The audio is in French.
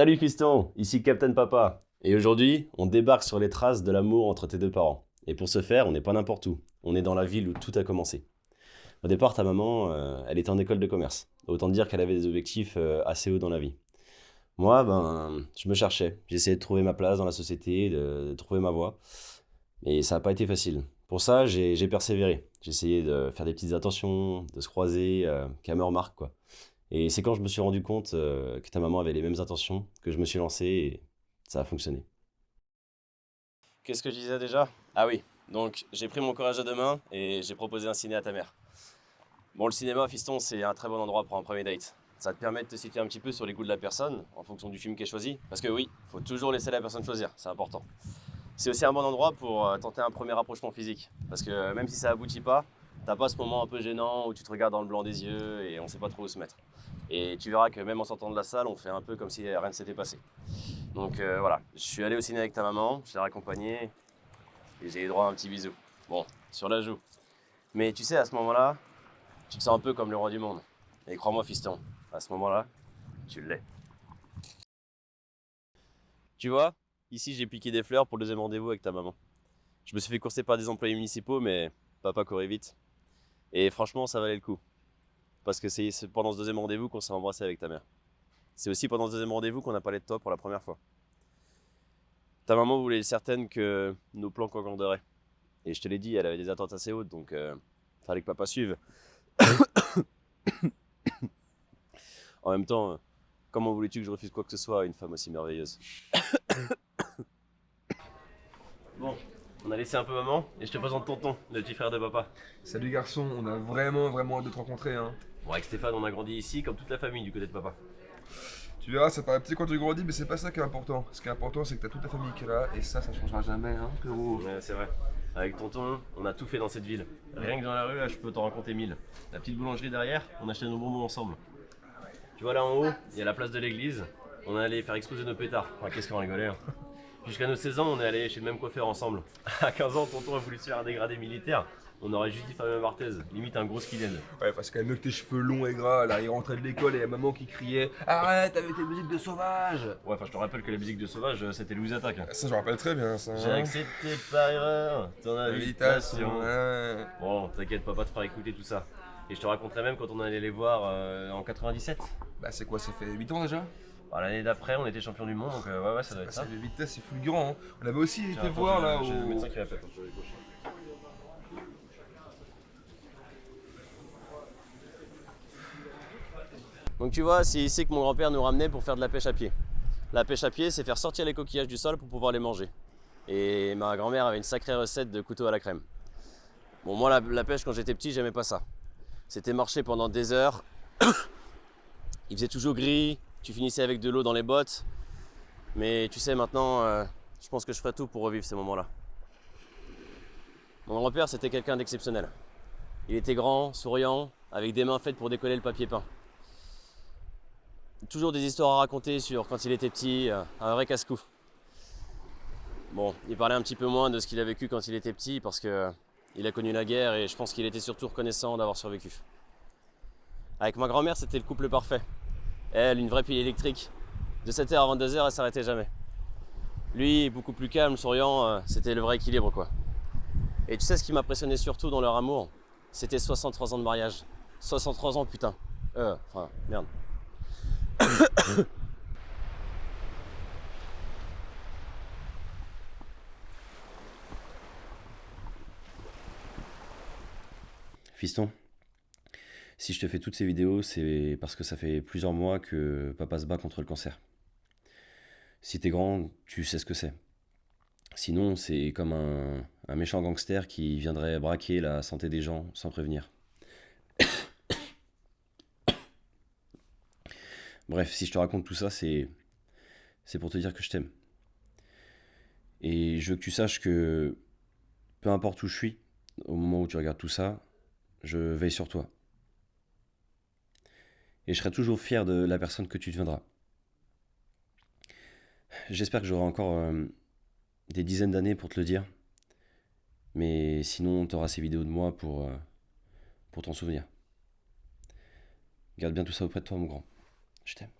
Salut fiston, ici Captain Papa. Et aujourd'hui, on débarque sur les traces de l'amour entre tes deux parents. Et pour ce faire, on n'est pas n'importe où. On est dans la ville où tout a commencé. Au départ, ta maman, elle était en école de commerce. Autant dire qu'elle avait des objectifs assez hauts dans la vie. Moi, je me cherchais. J'essayais de trouver ma place dans la société, de trouver ma voie. Et ça n'a pas été facile. Pour ça, j'ai persévéré. J'ai essayé de faire des petites attentions, de se croiser, qu'elle me remarque, quoi. Et c'est quand je me suis rendu compte que ta maman avait les mêmes intentions que je me suis lancé et ça a fonctionné. Qu'est-ce que je disais déjà? Ah oui, donc j'ai pris mon courage à deux mains et j'ai proposé un ciné à ta mère. Bon, le cinéma, fiston, c'est un très bon endroit pour un premier date. Ça te permet de te situer un petit peu sur les goûts de la personne en fonction du film qui est choisi. Parce que oui, faut toujours laisser la personne choisir, c'est important. C'est aussi un bon endroit pour tenter un premier rapprochement physique. Parce que même si ça aboutit pas, t'as pas ce moment un peu gênant où tu te regardes dans le blanc des yeux et on sait pas trop où se mettre. Et tu verras que même en sortant de la salle, on fait un peu comme si rien ne s'était passé. Donc voilà, je suis allé au ciné avec ta maman, je l'ai raccompagnée et j'ai eu droit à un petit bisou. Bon, sur la joue. Mais tu sais, à ce moment-là, tu te sens un peu comme le roi du monde. Et crois-moi, fiston, à ce moment-là, tu l'es. Tu vois, ici j'ai piqué des fleurs pour le deuxième rendez-vous avec ta maman. Je me suis fait courser par des employés municipaux, mais papa courait vite. Et franchement, ça valait le coup. Parce que c'est pendant ce deuxième rendez-vous qu'on s'est embrassé avec ta mère. C'est aussi pendant ce deuxième rendez-vous qu'on a parlé de toi pour la première fois. Ta maman voulait être certaine que nos plans concorderaient. Et je te l'ai dit, elle avait des attentes assez hautes, donc fallait que papa suive. En même temps, comment voulais-tu que je refuse quoi que ce soit à une femme aussi merveilleuse? Bon, on a laissé un peu maman, et je te présente tonton, le petit frère de papa. Salut garçon, on a vraiment hâte de te rencontrer hein. Bon, avec Stéphane, on a grandi ici, comme toute la famille du côté de papa. Tu verras, ça paraît petit quand tu grandis, mais c'est pas ça qui est important. Ce qui est important, c'est que t'as toute ta famille qui est là, et ça changera jamais, hein, frérot. Ouais, c'est vrai. Avec tonton, on a tout fait dans cette ville. Rien que dans la rue, là, je peux t'en raconter mille. La petite boulangerie derrière, on achetait nos bonbons ensemble. Tu vois là en haut, il y a la place de l'église. On est allé faire exploser nos pétards. Enfin, qu'est-ce qu'on rigolait, hein. Jusqu'à nos 16 ans, on est allé chez le même coiffeur ensemble. À 15 ans, tonton a voulu se faire un dégradé militaire. On aurait juste dit Fabien Barthez, limite un gros skinhead. Ouais, parce qu'elle mieux que tes cheveux longs et gras, là, il rentrait de l'école et la maman qui criait arrête avec tes musiques de sauvage. Ouais, enfin, je te rappelle que la musique de Sauvage, c'était Louise Attaque, hein. Ça, je me rappelle très bien, ça. J'ai accepté par erreur ton invitation. Ouais. Bon, t'inquiète, papa te fera écouter tout ça. Et je te raconterai même quand on allait les voir en 97. Bah, c'est quoi, ça fait 8 ans déjà? Bah, l'année d'après, on était champion du monde, donc ouais, ça doit être Bah, ça. c'est de vitesse, c'est fulgurant, hein. On avait aussi Tiens, été attends, voir là j'ai le au. médecin qui m'appelle. Attends, je vais gauche. Donc tu vois, c'est ici que mon grand-père nous ramenait pour faire de la pêche à pied. La pêche à pied, c'est faire sortir les coquillages du sol pour pouvoir les manger. Et ma grand-mère avait une sacrée recette de couteau à la crème. Bon, moi, la pêche, quand j'étais petit, j'aimais pas ça. C'était marcher pendant des heures. Il faisait toujours gris, tu finissais avec de l'eau dans les bottes. Mais tu sais, maintenant, je pense que je ferai tout pour revivre ces moments-là. Mon grand-père, c'était quelqu'un d'exceptionnel. Il était grand, souriant, avec des mains faites pour décoller le papier peint. Toujours des histoires à raconter sur quand il était petit, un vrai casse-cou. Bon, il parlait un petit peu moins de ce qu'il a vécu quand il était petit parce que il a connu la guerre et je pense qu'il était surtout reconnaissant d'avoir survécu. Avec ma grand-mère, c'était le couple parfait. Elle, une vraie pile électrique. De 7h à 22h, elle s'arrêtait jamais. Lui, beaucoup plus calme, souriant, c'était le vrai équilibre, quoi. Et tu sais ce qui m'impressionnait surtout dans leur amour? C'était 63 ans de mariage. 63 ans, putain. Merde. Fiston, si je te fais toutes ces vidéos, c'est parce que ça fait plusieurs mois que papa se bat contre le cancer. Si t'es grand, tu sais ce que c'est. Sinon, c'est comme un méchant gangster qui viendrait braquer la santé des gens sans prévenir. Bref, si je te raconte tout ça, c'est pour te dire que je t'aime. Et je veux que tu saches que peu importe où je suis, au moment où tu regardes tout ça, je veille sur toi. Et je serai toujours fier de la personne que tu deviendras. J'espère que j'aurai encore des dizaines d'années pour te le dire. Mais sinon, tu auras ces vidéos de moi pour t'en souvenir. Garde bien tout ça auprès de toi, mon grand. Je t'aime.